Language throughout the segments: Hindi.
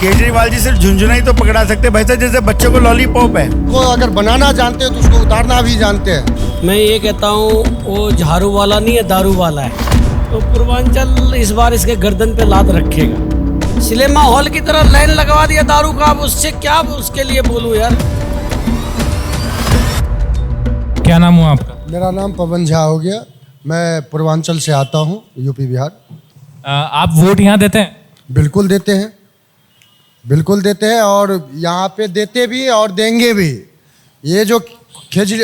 केजरीवाल जी सिर्फ झुंझुना ही तो पकड़ा सकते भाई साहब, जैसे बच्चों को लॉलीपॉप है। को अगर बनाना जानते हो तो उसको उतारना भी जानते हैं। मैं ये कहता हूँ वो झाड़ू वाला नहीं है, दारू वाला है। तो पूर्वांचल इस बार इसके गर्दन पे लात रखेगा। सिनेमा हॉल की तरह लाइन लगवा दिया दारू का, अब उससे क्या उसके लिए बोलूँ यार। क्या नाम हुआ आपका? मेरा नाम पवन झा हो गया। मैं पूर्वांचल से आता हूँ, यूपी बिहार। आप वोट यहाँ देते हैं? बिल्कुल देते हैं, बिल्कुल देते हैं, और यहाँ पे देते भी और देंगे भी। ये जो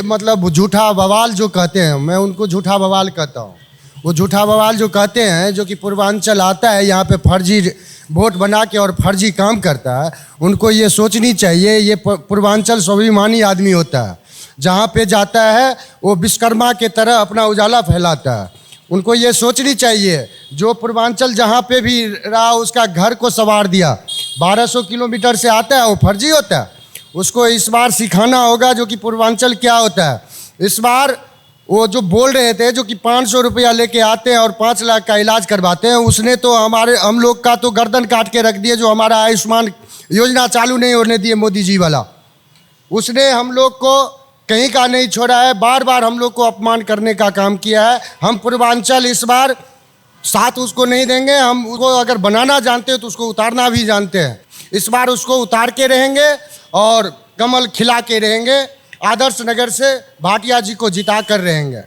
मतलब झूठा बवाल जो कहते हैं, मैं उनको झूठा बवाल कहता हूँ। वो झूठा बवाल जो कहते हैं, जो कि पूर्वांचल आता है यहाँ पे फर्जी वोट बना के और फर्जी काम करता है, उनको ये सोचनी चाहिए। ये पूर्वांचल स्वाभिमानी आदमी होता है, जहाँ पे जाता है वो विश्वकर्मा के तरह अपना उजाला फैलाता है। उनको ये सोचनी चाहिए, जो पूर्वांचल जहाँ पे भी रहा उसका घर को संवार दिया। 1200 किलोमीटर से आता है, वो फर्जी होता है। उसको इस बार सिखाना होगा जो कि पूर्वांचल क्या होता है। इस बार वो जो बोल रहे थे, जो कि 500 रुपया लेके आते हैं और 5 लाख का इलाज करवाते हैं, उसने तो हम लोग का तो गर्दन काट के रख दिए। जो हमारा आयुष्मान योजना चालू नहीं होने दिए मोदी जी वाला, उसने हम लोग को कहीं का नहीं छोड़ा है। बार बार हम लोग को अपमान करने का काम किया है। हम पूर्वांचल इस बार साथ उसको नहीं देंगे। हम उसको अगर बनाना जानते हो तो उसको उतारना भी जानते हैं। इस बार उसको उतार के रहेंगे और कमल खिला के रहेंगे। आदर्श नगर से भाटिया जी को जिता कर रहेंगे।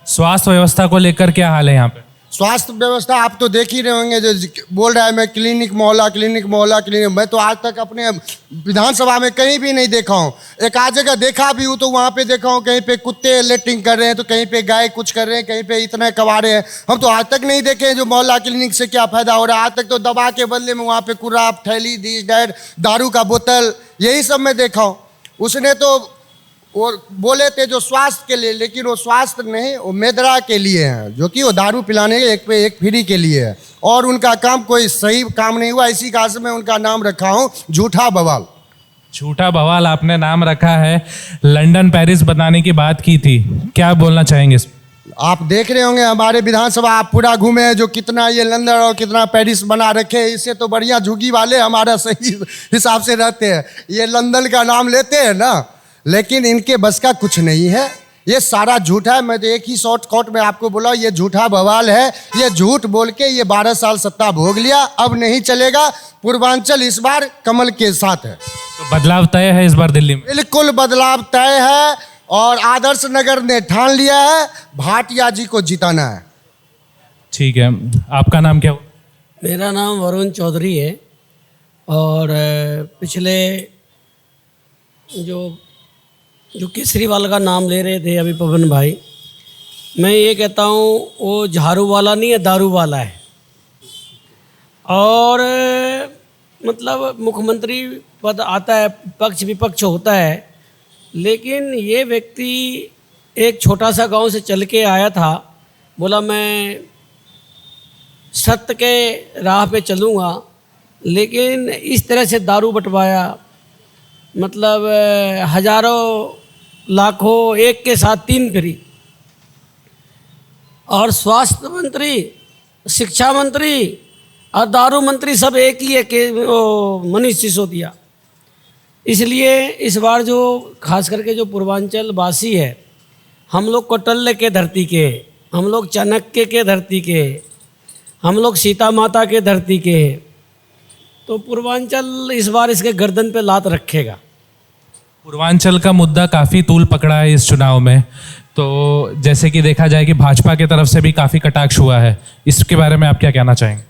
स्वास्थ्य व्यवस्था को लेकर क्या हाल है यहाँ पे? स्वास्थ्य व्यवस्था आप तो देख ही रहे होंगे, जो बोल रहा है मैं क्लिनिक मोहल्ला, क्लिनिक मोहल्ला, क्लिनिक। मैं तो आज तक अपने विधानसभा में कहीं भी नहीं देखा हूँ। एक आध जगह देखा भी हूँ तो वहाँ पे देखा हूँ कहीं पे कुत्ते लेटिंग कर रहे हैं, तो कहीं पे गाय कुछ कर रहे हैं, कहीं पे इतने कबाड़े हैं। हम तो आज तक नहीं देखे जो मोहल्ला क्लिनिक से क्या फ़ायदा हो रहा है। आज तक तो दवा के बदले में वहाँ पे कुराप, थैली, दिस डैड, दारू का बोतल, यही सब मैं देखा हूँ। उसने तो वो बोले थे जो स्वास्थ्य के लिए, लेकिन वो स्वास्थ्य नहीं, वो मेदरा के लिए हैं, जो कि वो दारू पिलाने के एक पे एक फ्री के लिए है। और उनका काम कोई सही काम नहीं हुआ। इसी कारण से मैं उनका नाम रखा हूँ झूठा बवाल। झूठा बवाल आपने नाम रखा है। लंदन पेरिस बताने की बात की थी, क्या बोलना चाहेंगे? आप देख रहे होंगे हमारे विधानसभा आप पूरा घूमे हैं, जो कितना ये लंदन और कितना पेरिस बना रखे हैं। इससे तो बढ़िया झुग्गी वाले हमारा सही हिसाब से रहते हैं। ये लंदन का नाम लेते हैं ना, लेकिन इनके बस का कुछ नहीं है। ये सारा झूठा है। मैं तो एक ही शॉर्टकट में आपको बोला, ये झूठा बवाल है। ये झूठ बोल के ये 12 साल सत्ता भोग लिया, अब नहीं चलेगा। पूर्वांचल इस बार कमल के साथ है। तो बदलाव तय है इस बार दिल्ली में? बिल्कुल बदलाव तय है, और आदर्श नगर ने ठान लिया है भाटिया जी को जिताना है। ठीक है, आपका नाम क्या हो? मेरा नाम वरुण चौधरी है। और पिछले जो केजरीवाल का नाम ले रहे थे अभी पवन भाई, मैं ये कहता हूँ वो झाड़ू वाला नहीं है, दारू वाला है। और मतलब मुख्यमंत्री पद आता है, पक्ष विपक्ष होता है, लेकिन ये व्यक्ति एक छोटा सा गांव से चल के आया था, बोला मैं सत्य के राह पे चलूँगा, लेकिन इस तरह से दारू बंटवाया। मतलब हजारों लाखों एक के साथ 3 फ्री। और स्वास्थ्य मंत्री, शिक्षा मंत्री और दारू मंत्री सब एक ही है कि मनीष सिसोदिया। इसलिए इस बार जो खास करके जो पूर्वांचल वासी है, हम लोग कौटल्य के धरती के, हम लोग चाणक्य के धरती के, हम लोग सीता माता के धरती के, तो पूर्वांचल इस बार इसके गर्दन पे लात रखेगा। पूर्वांचल का मुद्दा काफ़ी तूल पकड़ा है इस चुनाव में। तो जैसे कि देखा जाए कि भाजपा की तरफ से भी काफ़ी कटाक्ष हुआ है, इसके बारे में आप क्या कहना चाहेंगे?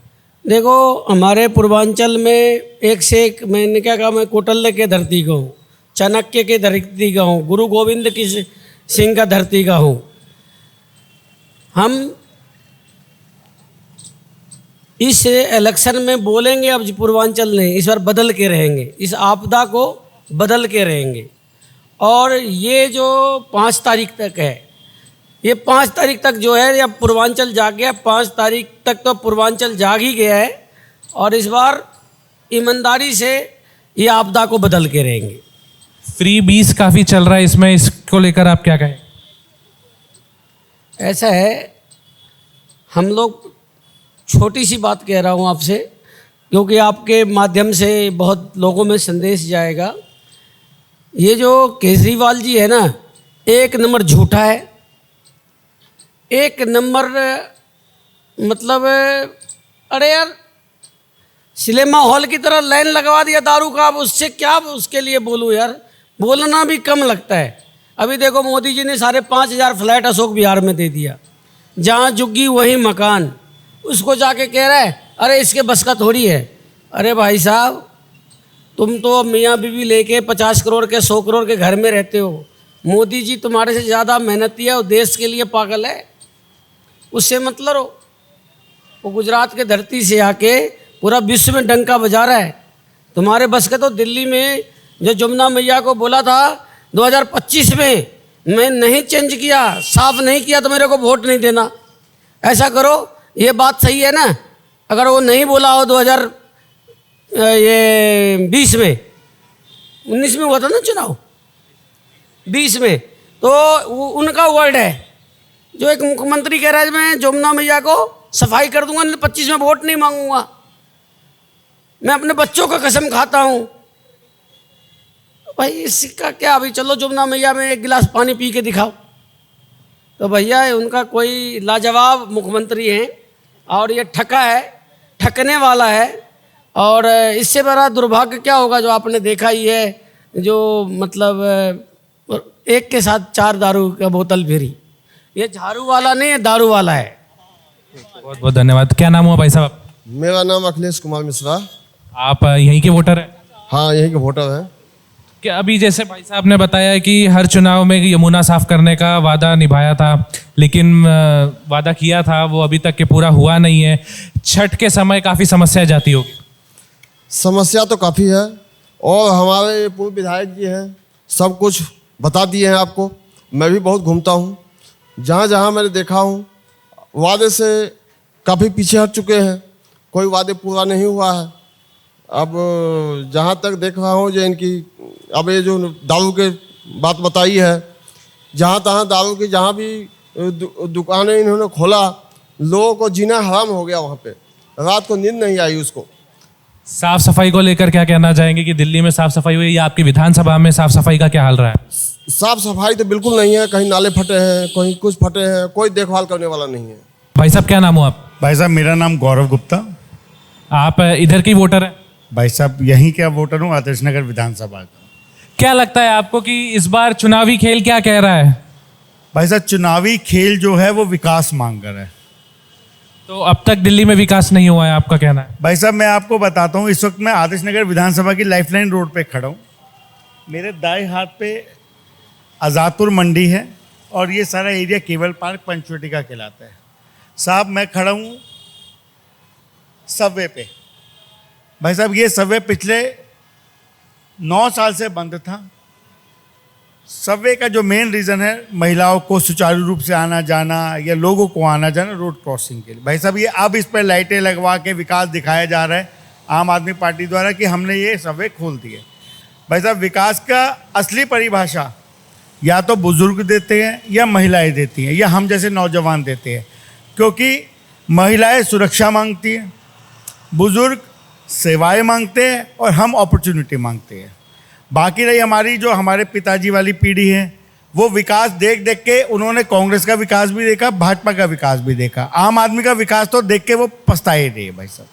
देखो, हमारे पूर्वांचल में एक से एक, मैंने क्या कहा, मैं कौटल्य के धरती का हूँ, चाणक्य के धरती का हूँ, गुरु गोविंद की सिंह का धरती का हूँ। हम इस इलेक्शन में बोलेंगे, अब पूर्वांचल ने इस बार बदल के रहेंगे, इस आपदा को बदल के रहेंगे। और ये जो 5 तारीख तक है, ये 5 तारीख तक जो है, या पूर्वांचल जाग गया। 5 तारीख तक तो पूर्वांचल जाग ही गया है, और इस बार ईमानदारी से ये आपदा को बदल के रहेंगे। फ्री 20 काफ़ी चल रहा है इसमें, इसको लेकर आप क्या कहें? ऐसा है, हम लोग छोटी सी बात कह रहा हूँ आपसे, क्योंकि आपके माध्यम से बहुत लोगों में संदेश जाएगा। ये जो केजरीवाल जी है ना, एक नंबर झूठा है, एक नंबर मतलब अरे यार सिनेमा हॉल की तरह लाइन लगवा दिया दारू का। अब उससे क्या उसके लिए बोलूँ यार, बोलना भी कम लगता है। अभी देखो मोदी जी ने 5,500 फ्लैट अशोक विहार में दे दिया, जहाँ झुग्गी वहीं मकान। उसको जाके कह रहा है अरे इसके बस का थोड़ी है। अरे भाई साहब, तुम तो मियाँ बीवी लेके 50 करोड़ के 100 करोड़ के घर में रहते हो। मोदी जी तुम्हारे से ज़्यादा मेहनती है और देश के लिए पागल है, उससे मत लड़ो। वो गुजरात के धरती से आके पूरा विश्व में डंका बजा रहा है। तुम्हारे बस के तो दिल्ली में जो जमुना मैया को बोला था 2025 में, मैं नहीं चेंज किया, साफ नहीं किया तो मेरे को वोट नहीं देना। ऐसा करो, ये बात सही है ना? अगर वो नहीं बोला हो 2020 में, 19 में हुआ था ना चुनाव, 20 में, तो वो उनका वर्ड है। जो एक मुख्यमंत्री कह रहा है मैं जमुना मैया को सफाई कर दूंगा, 25 में वोट नहीं मांगूंगा। मैं अपने बच्चों का कसम खाता हूँ। भाई इसका क्या, अभी चलो जमुना मैया में एक गिलास पानी पी के दिखाओ। तो भैया उनका कोई लाजवाब मुख्यमंत्री हैं और ये ठका है, ठकने वाला है। और इससे बड़ा दुर्भाग्य क्या होगा जो आपने देखा ही है, जो मतलब एक के साथ 4 दारू का बोतल फिरी। ये झाड़ू वाला नहीं है, दारू वाला है। बहुत बहुत धन्यवाद। क्या नाम हुआ भाई साहब? मेरा नाम अखिलेश कुमार मिश्रा। आप यहीं के वोटर हैं? हाँ, यहीं के वोटर हैं। क्या अभी जैसे भाई साहब ने बताया कि हर चुनाव में यमुना साफ करने का वादा निभाया था, लेकिन वादा किया था वो अभी तक के पूरा हुआ नहीं है। छठ के समय काफ़ी समस्या जाती होगी। समस्या तो काफ़ी है और हमारे पूर्व विधायक जी हैं, सब कुछ बता दिए हैं आपको। मैं भी बहुत घूमता हूँ, जहाँ जहाँ मैंने देखा हूँ वादे से काफ़ी पीछे हट चुके हैं, कोई वादे पूरा नहीं हुआ है। अब जहाँ तक देख रहा हूँ जो इनकी अब ये जो दारू के बात बताई है, जहाँ तहाँ दारू की जहाँ भी दुकानें इन्होंने खोला, लोगों को जीना हराम हो गया। वहाँ पे रात को नींद नहीं आई उसको। साफ सफाई को लेकर क्या कहना चाहेंगे कि दिल्ली में साफ सफाई हुई या आपकी विधानसभा में साफ सफाई का क्या हाल रहा है? साफ सफाई तो बिल्कुल नहीं है, कहीं नाले फटे हैं, कहीं कुछ फटे हैं, कोई देखभाल करने वाला नहीं है। भाई साहब क्या नाम हो आप? भाई साहब मेरा नाम गौरव गुप्ता। आप इधर की वोटर हैं? भाई साहब यहीं क्या वोटर हूँ, आदर्श नगर विधानसभा का। क्या लगता है आपको कि इस बार चुनावी खेल क्या कह रहा है? भाई साहब चुनावी खेल जो है वो विकास मांग कर है। तो अब तक दिल्ली में विकास नहीं हुआ है, आपका कहना है? भाई साहब मैं आपको बताता हूँ, इस वक्त मैं आदर्श नगर विधानसभा की लाइफलाइन रोड पे खड़ा हूँ। मेरे दाएं हाथ पे आज़ादपुर मंडी है और ये सारा एरिया केवल पार्क पंचवटी का कहलाता है। साहब मैं खड़ा हूँ सबवे पे। भाई साहब ये सबवे पिछले 9 साल से बंद था। सबवे का जो मेन रीज़न है महिलाओं को सुचारू रूप से आना जाना या लोगों को आना जाना रोड क्रॉसिंग के लिए। भाई साहब ये अब इस पर लाइटें लगवा के विकास दिखाया जा रहा है आम आदमी पार्टी द्वारा कि हमने ये सबवे खोल दिए। भाई साहब विकास का असली परिभाषा या तो बुजुर्ग देते हैं या महिलाएं देती हैं या हम जैसे नौजवान देते हैं, क्योंकि महिलाएं सुरक्षा मांगती हैं, बुजुर्ग सेवाएं मांगते हैं और हम अपॉर्चुनिटी मांगते हैं। बाकी रही हमारी जो हमारे पिताजी वाली पीढ़ी है, वो विकास देख देख के उन्होंने कांग्रेस का विकास भी देखा, भाजपा का विकास भी देखा, आम आदमी का विकास तो देख के वो पछताए रहे। भाई साहब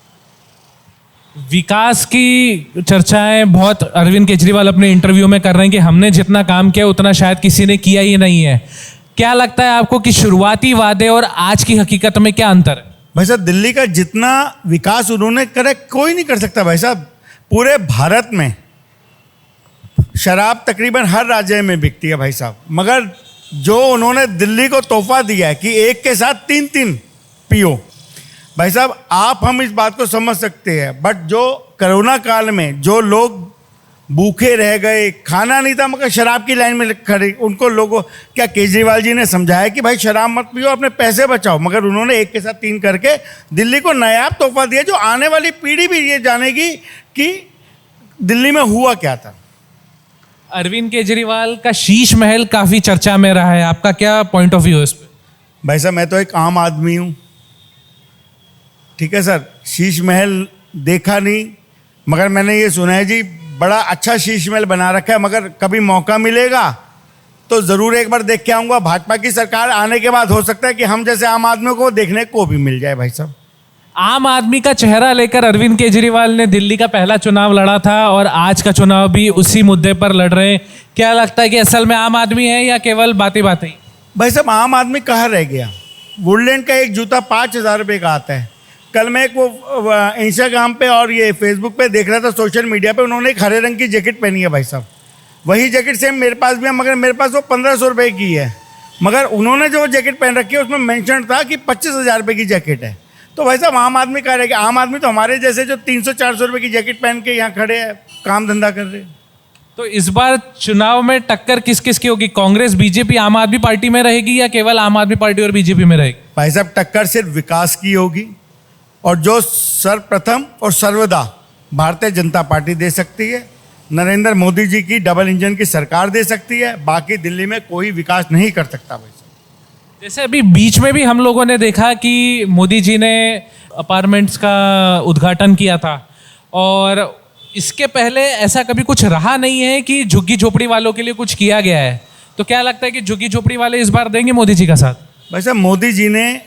विकास की चर्चाएं बहुत अरविंद केजरीवाल अपने इंटरव्यू में कर रहे हैं कि हमने जितना काम किया उतना शायद किसी ने किया ही नहीं है। क्या लगता है आपको कि शुरुआती वादे और आज की हकीकत में क्या अंतर है? भाई साहब दिल्ली का जितना विकास उन्होंने करा कोई नहीं कर सकता। भाई साहब पूरे भारत में शराब तकरीबन हर राज्य में बिकती है भाई साहब, मगर जो उन्होंने दिल्ली को तोहफा दिया है कि एक के साथ 3-3 पियो। भाई साहब आप हम इस बात को समझ सकते हैं, बट जो कोरोना काल में जो लोग भूखे रह गए, खाना नहीं था मगर शराब की लाइन में खड़े, उनको लोगों क्या केजरीवाल जी ने समझाया कि भाई शराब मत पियो, अपने पैसे बचाओ, मगर उन्होंने एक के साथ 3 करके दिल्ली को नायाब तोहफा दिया जो आने वाली पीढ़ी भी ये जानेगी कि दिल्ली में हुआ क्या था। अरविंद केजरीवाल का शीश महल काफी चर्चा में रहा है, आपका क्या पॉइंट ऑफ व्यू है इस पर? भाई साहब मैं तो एक आम आदमी हूँ, ठीक है सर। शीश महल देखा नहीं, मगर मैंने ये सुना है जी बड़ा अच्छा शीश महल बना रखा है, मगर कभी मौका मिलेगा तो ज़रूर एक बार देख के आऊँगा। भाजपा की सरकार आने के बाद हो सकता है कि हम जैसे आम आदमी को देखने को भी मिल जाए भाई साहब। आम आदमी का चेहरा लेकर अरविंद केजरीवाल ने दिल्ली का पहला चुनाव लड़ा था और आज का चुनाव भी उसी मुद्दे पर लड़ रहे हैं। क्या लगता है कि असल में आम आदमी है या केवल बातें बातें? भाई साहब आम आदमी कहाँ रह गया? वुडलैंड का एक जूता 5,000 रुपये का आता है। कल मैं एक वो इंस्टाग्राम पे और ये फेसबुक पे देख रहा था, सोशल मीडिया पे, उन्होंने एक हरे रंग की जैकेट पहनी है भाई साहब। वही जैकेट सेम मेरे पास भी है, मगर मेरे पास वो 1,500 रुपये की है, मगर उन्होंने जो जैकेट पहन रखी है उसमें मेंशन था कि 25,000 रुपये की जैकेट है। तो भाई साहब आम आदमी कहाँ रह गया? आम आदमी तो हमारे जैसे जो 300-400 रुपये की जैकेट पहन के यहाँ खड़े हैं, काम धंधा कर रहे हैं। तो इस बार चुनाव में टक्कर किस किस की होगी? कांग्रेस, बीजेपी, आम आदमी पार्टी में रहेगी या केवल आम आदमी पार्टी और बीजेपी में रहेगी? भाई साहब टक्कर सिर्फ विकास की होगी, और जो सर्वप्रथम और सर्वदा भारतीय जनता पार्टी दे सकती है, नरेंद्र मोदी जी की डबल इंजन की सरकार दे सकती है। बाकी दिल्ली में कोई विकास नहीं कर सकता भाई साहब। जैसे अभी बीच में भी हम लोगों ने देखा कि मोदी जी ने अपार्टमेंट्स का उद्घाटन किया था, और इसके पहले ऐसा कभी कुछ रहा नहीं है कि झुग्गी झोपड़ी वालों के लिए कुछ किया गया है। तो क्या लगता है कि झुग्गी झोपड़ी वाले इस बार देंगे मोदी जी का साथ? भाई साहब मोदी जी ने,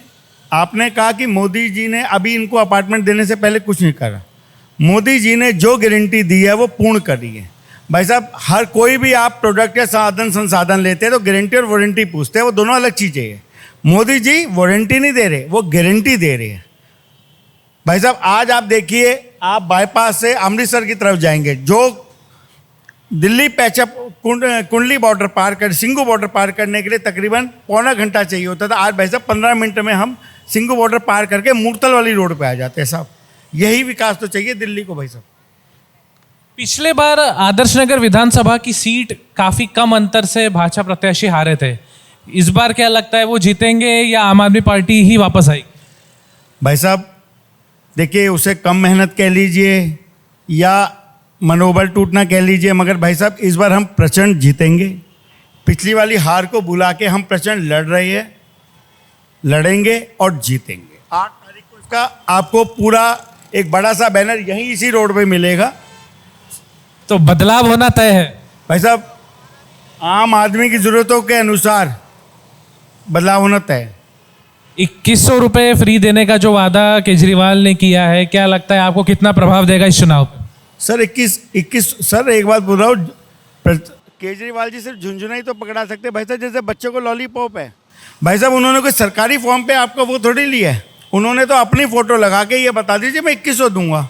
आपने कहा कि मोदी जी ने अभी इनको अपार्टमेंट देने से पहले कुछ नहीं करा। मोदी जी ने जो गारंटी दी है वो पूर्ण करी है। भाई साहब हर कोई भी आप प्रोडक्ट या साधन संसाधन लेते हैं तो गारंटी और वारंटी पूछते हैं, वो दोनों अलग चीज़ें हैं। मोदी जी वारंटी नहीं दे रहे, वो गारंटी दे रहे हैं। भाई साहब आज आप देखिए, आप बाईपास से अमृतसर की तरफ जाएंगे, जो दिल्ली पैचअप कुंडली बॉर्डर पार कर, सिंघू बॉर्डर पार करने के लिए तकरीबन पौना घंटा चाहिए होता था, आज भाई साहब 15 मिनट में हम सिंघू बॉर्डर पार करके मूर्तल वाली रोड पे आ जाते हैं साहब। यही विकास तो चाहिए दिल्ली को भाई साहब। पिछले बार आदर्श नगर विधानसभा की सीट काफी कम अंतर से भाजपा प्रत्याशी हारे थे। इस बार क्या लगता है, वो जीतेंगे या आम आदमी पार्टी ही वापस आएगी? भाई साहब देखिए, उसे कम मेहनत कह लीजिए या मनोबल टूटना कह लीजिए, मगर भाई साहब इस बार हम प्रचंड जीतेंगे। पिछली वाली हार को बुला के हम प्रचंड लड़ रहे हैं, लड़ेंगे और जीतेंगे। 8 तारीख को इसका आपको पूरा एक बड़ा सा बैनर यहीं इसी रोड पे मिलेगा। तो बदलाव होना तय है भाई साहब, आम आदमी की ज़रूरतों के अनुसार बदलाव होना तय है। 2100 रुपये फ्री देने का जो वादा केजरीवाल ने किया है, क्या लगता है आपको कितना प्रभाव देगा इस चुनाव पर? सर 21 सर एक बात बोल रहा हूँ, केजरीवाल जी सिर्फ झुंझुना ही तो पकड़ा सकते भाई साहब, जैसे बच्चों को लॉलीपॉप है। भाई साहब उन्होंने कोई सरकारी फॉर्म पे आपका वो थोड़ी लिया है, उन्होंने तो अपनी फ़ोटो लगा के ये बता दीजिए मैं 2100 दूंगा।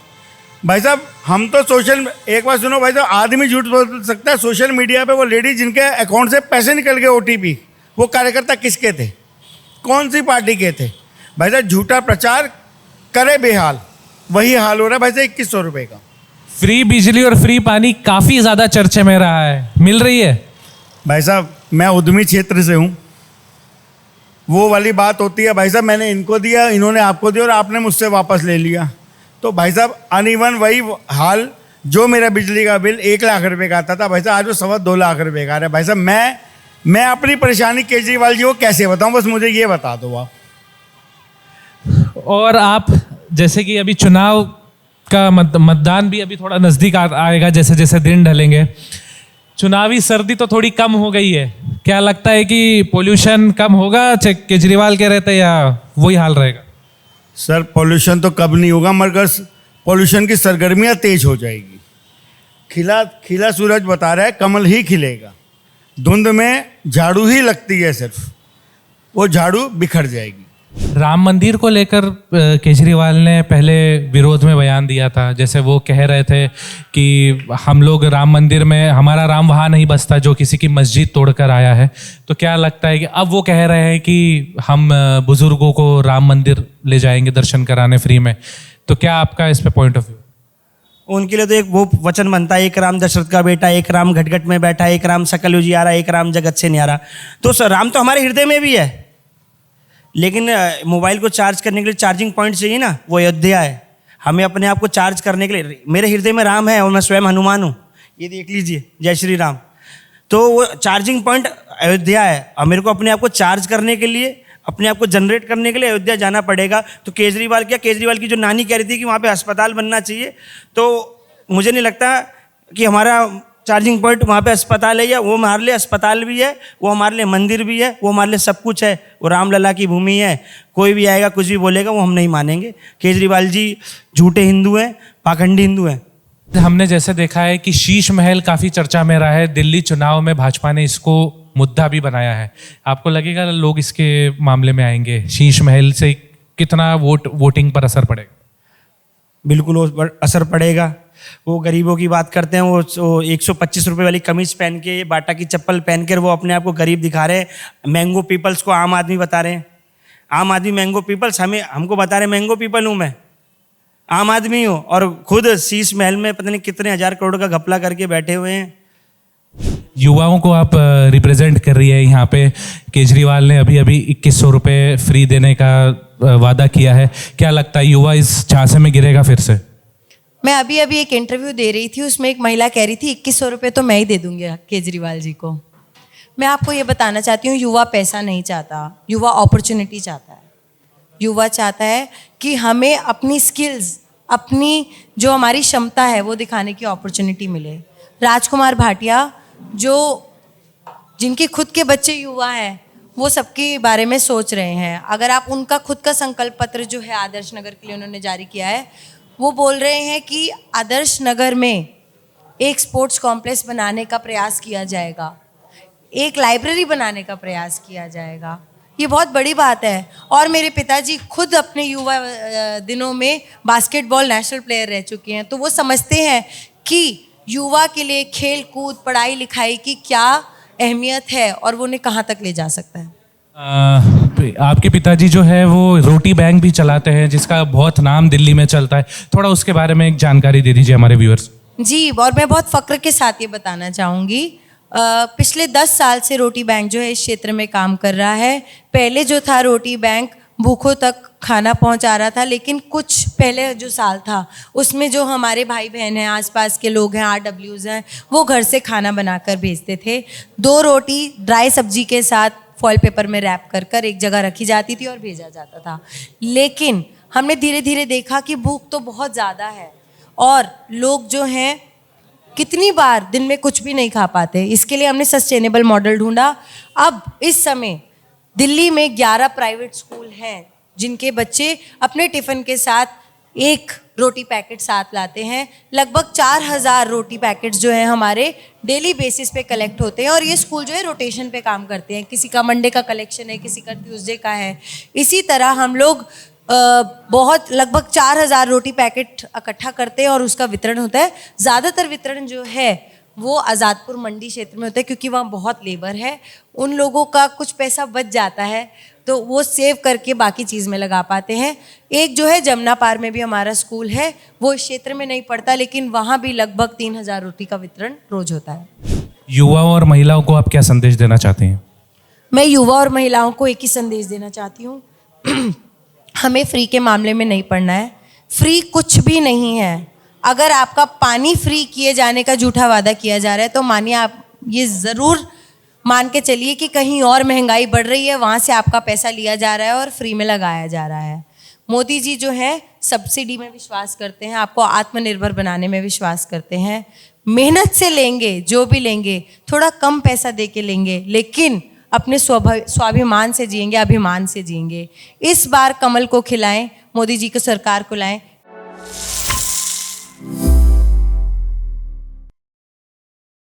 भाई साहब हम तो सोशल, एक बात सुनो भाई साहब, आदमी झूठ बोल सकता है। सोशल मीडिया पे वो लेडी जिनके अकाउंट से पैसे निकल गए OTP, वो कार्यकर्ता किसके थे, कौन सी पार्टी के थे? भाई साहब झूठा प्रचार करे बेहाल, वही हाल हो रहा है भाई साहब 2100 रुपये का। फ्री बिजली और फ्री पानी काफ़ी ज़्यादा चर्चे में रहा है, मिल रही है? भाई साहब मैं उद्यमी क्षेत्र से हूँ, वो वाली बात होती है भाई साहब, मैंने इनको दिया, इन्होंने आपको दिया और आपने मुझसे वापस ले लिया। तो भाई साहब अनइवन वही हाल, जो मेरा बिजली का बिल 1 लाख रुपए का आता था भाई साहब आज वो 2.25 लाख रुपए का आ रहा है। भाई साहब मैं अपनी परेशानी केजरीवाल जी को कैसे बताऊं, बस मुझे ये बता दो आप। और आप जैसे कि अभी चुनाव का मतदान भी अभी थोड़ा नज़दीक आएगा, जैसे जैसे दिन ढलेंगे, चुनावी सर्दी तो थोड़ी कम हो गई है। क्या लगता है कि पोल्यूशन कम होगा केजरीवाल के रहते या वही हाल रहेगा? सर पोल्यूशन तो कब नहीं होगा, मगर पोल्यूशन की सरगर्मियाँ तेज हो जाएगी। खिला सूरज बता रहा है कमल ही खिलेगा, धुंध में झाड़ू ही लगती है, सिर्फ वो झाड़ू बिखर जाएगी। राम मंदिर को लेकर केजरीवाल ने पहले विरोध में बयान दिया था, जैसे वो कह रहे थे कि हम लोग राम मंदिर में, हमारा राम वहाँ नहीं बसता जो किसी की मस्जिद तोड़कर आया है। तो क्या लगता है कि अब वो कह रहे हैं कि हम बुजुर्गों को राम मंदिर ले जाएंगे दर्शन कराने फ्री में, तो क्या आपका इस पे पॉइंट ऑफ व्यू? उनके लिए तो एक वो वचन बनता है, एक राम दशरथ का बेटा, एक राम घटघट में बैठा, एक राम सकल उजियारा, एक राम जगत से न्यारा। तो सर राम तो हमारे हृदय में भी है, लेकिन मोबाइल को चार्ज करने के लिए चार्जिंग पॉइंट चाहिए ना, वो अयोध्या है। हमें अपने आप को चार्ज करने के लिए, मेरे हृदय में राम है और मैं स्वयं हनुमान हूँ, ये देख लीजिए, जय श्री राम। तो वो चार्जिंग पॉइंट अयोध्या है और मेरे को अपने आप को चार्ज करने के लिए अपने आप को जनरेट करने के लिए अयोध्या जाना पड़ेगा। तो केजरीवाल की जो नानी कह रही थी कि वहाँ पे अस्पताल बनना चाहिए, तो मुझे नहीं लगता कि हमारा चार्जिंग पॉइंट वहाँ पे अस्पताल है। या वो हमारे लिए अस्पताल भी है, वो हमारे लिए मंदिर भी है, वो हमारे लिए सब कुछ है। वो रामलला की भूमि है। कोई भी आएगा कुछ भी बोलेगा वो हम नहीं मानेंगे। केजरीवाल जी झूठे हिंदू हैं, पाखंडी हिंदू हैं। हमने जैसे देखा है कि शीश महल काफ़ी चर्चा में रहा है, दिल्ली चुनाव में भाजपा ने इसको मुद्दा भी बनाया है। आपको लगेगा लोग इसके मामले में आएंगे? शीश महल से कितना वोटिंग पर असर पड़ेगा? बिल्कुल वो असर पड़ेगा। वो गरीबों की बात करते हैं, वो 125 रुपये वाली कमीज पहन के, बाटा की चप्पल पहन कर वो अपने आप को गरीब दिखा रहे हैं। मैंगो पीपल्स को आम आदमी बता रहे हैं। आम आदमी मैंगो पीपल्स हमको बता रहे हैं मैंगो पीपल हूँ मैं, आम आदमी हूँ। और खुद शीश महल में पता नहीं कितने हजार करोड़ का घपला करके बैठे हुए हैं। युवाओं को आप रिप्रेजेंट कर रही है यहाँ पे। केजरीवाल ने अभी 2100 रुपये फ्री देने का वादा किया है। क्या लगता है युवा इस झांसे में गिरेगा फिर से? मैं अभी एक इंटरव्यू दे रही थी, उसमें एक महिला कह रही थी 2100 रुपये तो मैं ही दे दूंगी केजरीवाल जी को। मैं आपको ये बताना चाहती हूँ, युवा पैसा नहीं चाहता, युवा अपॉर्चुनिटी चाहता है। युवा चाहता है कि हमें अपनी स्किल्स, अपनी जो हमारी क्षमता है वो दिखाने की अपॉर्चुनिटी मिले। राजकुमार भाटिया जो जिनके खुद के बच्चे युवा हैं, वो सबके बारे में सोच रहे हैं। अगर आप उनका खुद का संकल्प पत्र जो है आदर्श नगर के लिए उन्होंने जारी किया है, वो बोल रहे हैं कि आदर्श नगर में एक स्पोर्ट्स कॉम्प्लेक्स बनाने का प्रयास किया जाएगा, एक लाइब्रेरी बनाने का प्रयास किया जाएगा। ये बहुत बड़ी बात है। और मेरे पिताजी खुद अपने युवा दिनों में बास्केटबॉल नेशनल प्लेयर रह चुके हैं, तो वो समझते हैं कि युवा के लिए खेल कूद, पढ़ाई लिखाई की क्या अहमियत है और वो उन्हें कहाँ तक ले जा सकता है। आपके पिताजी जो है वो रोटी बैंक भी चलाते हैं, जिसका बहुत नाम दिल्ली में चलता है। थोड़ा उसके बारे में एक जानकारी दे दीजिए हमारे व्यूअर्स। जी, और मैं बहुत फ़ख्र के साथ ये बताना चाहूँगी, पिछले 10 साल से रोटी बैंक जो है इस क्षेत्र में काम कर रहा है। पहले जो था रोटी बैंक भूखों तक खाना पहुंचा रहा था, लेकिन कुछ पहले जो साल था उसमें जो हमारे भाई बहन हैं, आसपास के लोग हैं, RWs हैं, वो घर से खाना बनाकर भेजते थे। 2 रोटी ड्राई सब्जी के साथ फॉइल पेपर में रैप कर कर एक जगह रखी जाती थी और भेजा जाता था। लेकिन हमने धीरे धीरे देखा कि भूख तो बहुत ज़्यादा है और लोग जो हैं कितनी बार दिन में कुछ भी नहीं खा पाते। इसके लिए हमने सस्टेनेबल मॉडल ढूंढा। अब इस समय दिल्ली में 11 प्राइवेट स्कूल हैं जिनके बच्चे अपने टिफ़िन के साथ एक रोटी पैकेट साथ लाते हैं। लगभग 4000 रोटी पैकेट्स जो हैं हमारे डेली बेसिस पे कलेक्ट होते हैं और ये स्कूल जो है रोटेशन पे काम करते हैं। किसी का मंडे का कलेक्शन है, किसी का ट्यूसडे का है। इसी तरह हम लोग बहुत लगभग 4000 रोटी पैकेट इकट्ठा करते हैं और उसका वितरण होता है। ज़्यादातर वितरण जो है वो आज़ादपुर मंडी क्षेत्र में होता है क्योंकि वहाँ बहुत लेबर है। उन लोगों का कुछ पैसा बच जाता है तो वो सेव करके बाकी चीज़ में लगा पाते हैं। एक जो है जमुना पार में भी हमारा स्कूल है, वो इस क्षेत्र में नहीं पड़ता, लेकिन वहाँ भी लगभग 3000 रोटी का वितरण रोज होता है। युवाओं और महिलाओं को आप क्या संदेश देना चाहते हैं? मैं युवा और महिलाओं को एक ही संदेश देना चाहती हूँ हमें फ्री के मामले में नहीं पड़ना है। फ्री कुछ भी नहीं है। अगर आपका पानी फ्री किए जाने का झूठा वादा किया जा रहा है तो मानिए आप ये ज़रूर मान के चलिए कि कहीं और महंगाई बढ़ रही है, वहाँ से आपका पैसा लिया जा रहा है और फ्री में लगाया जा रहा है। मोदी जी जो है सब्सिडी में विश्वास करते हैं, आपको आत्मनिर्भर बनाने में विश्वास करते हैं। मेहनत से लेंगे, जो भी लेंगे थोड़ा कम पैसा दे के लेंगे, लेकिन अपने स्वाभिमान से जिएंगे, अभिमान से जिएंगे। इस बार कमल को खिलाएं, मोदी जी को सरकार को लाएं।